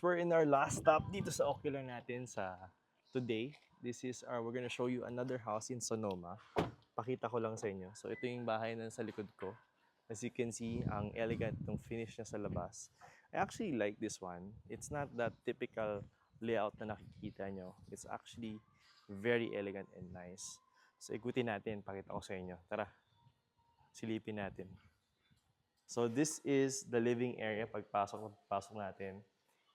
We're in our last stop dito sa Ocular natin sa today. We're gonna show you another house in Sonoma. Pakita ko lang sa inyo. So ito yung bahay na sa likod ko. As you can see, ang elegant ng finish niya sa labas. I actually like this one. It's not that typical layout na nakikita nyo. It's actually very elegant and nice. So ikutin natin, pakita ko sa inyo. Tara, silipin natin. So this is the living area pagpasok natin.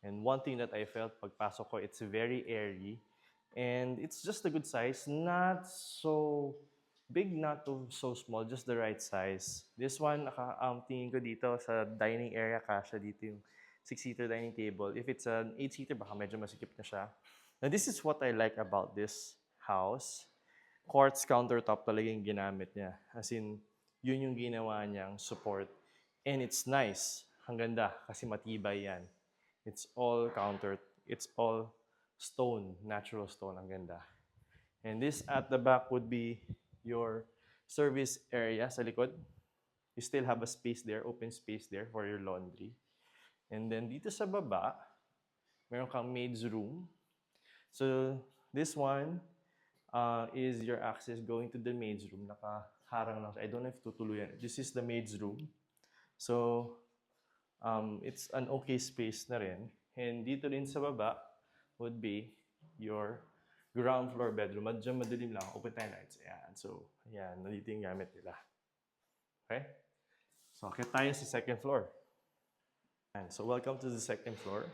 And one thing that I felt pagpasok ko, it's very airy. And it's just a good size. Not so big, not too so small, just the right size. This one, tingin ko dito sa dining area, kasha dito yung 6-seater dining table. If it's an 8-seater, baka medyo masikip na siya. Now this is what I like about this house. Quartz countertop talaga yung ginamit niya. As in, yun yung ginawa niyang support. And it's nice. Ang ganda kasi matibay yan. It's all it's all stone, natural stone, ang ganda. And this at the back would be your service area sa likod. You still have a space there, open space there for your laundry. And then dito sa baba, meron kang maid's room. So this one is your access going to the maid's room. Nakaharang lang siya. I don't know if tutuluyan. This is the maid's room. So it's an okay space na rin. And dito rin sa baba would be your ground floor bedroom. Diyan madilim lang. Open tayo lights. Ayan. So, ayan. Nandito yung gamit nila. Okay? So, akit tayo sa second floor. Ayan. So, welcome to the second floor.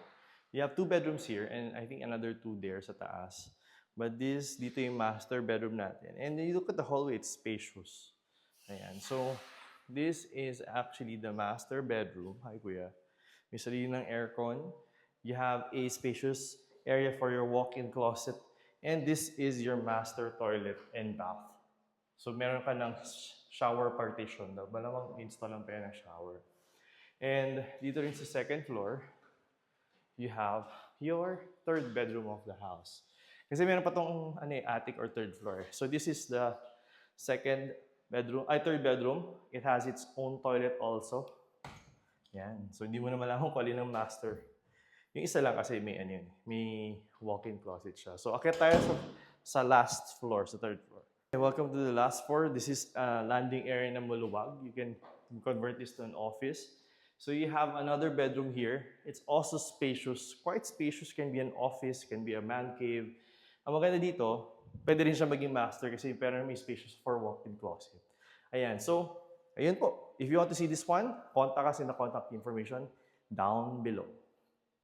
You have 2 bedrooms here and I think another 2 there sa taas. But dito yung master bedroom natin. And then you look at the hallway, it's spacious. Ayan. So, this is actually the master bedroom. Hi, Kuya. May sarili ng aircon. You have a spacious area for your walk-in closet. And this is your master toilet and bath. So, meron ka ng shower partition. Malamang install lang pa yan ng shower. And dito rin sa second floor, you have your third bedroom of the house. Kasi meron pa tong attic or third floor. So, this is the third bedroom. It has its own toilet also. Yan. So, hindi mo na malaman kung alin ang master. Yung isa lang kasi may walk-in closet siya. So, akit tayo sa last floor, sa third floor. Okay, welcome to the last floor. This is a landing area na maluwag. You can convert this to an office. So, you have another bedroom here. It's also spacious. Quite spacious. Can be an office, can be a man cave. Ang maganda dito, pwede rin siya maging master kasi pero may spacious for walk-in closet. Ayan. So, ayun po. If you want to see this one, contact us in the contact information down below.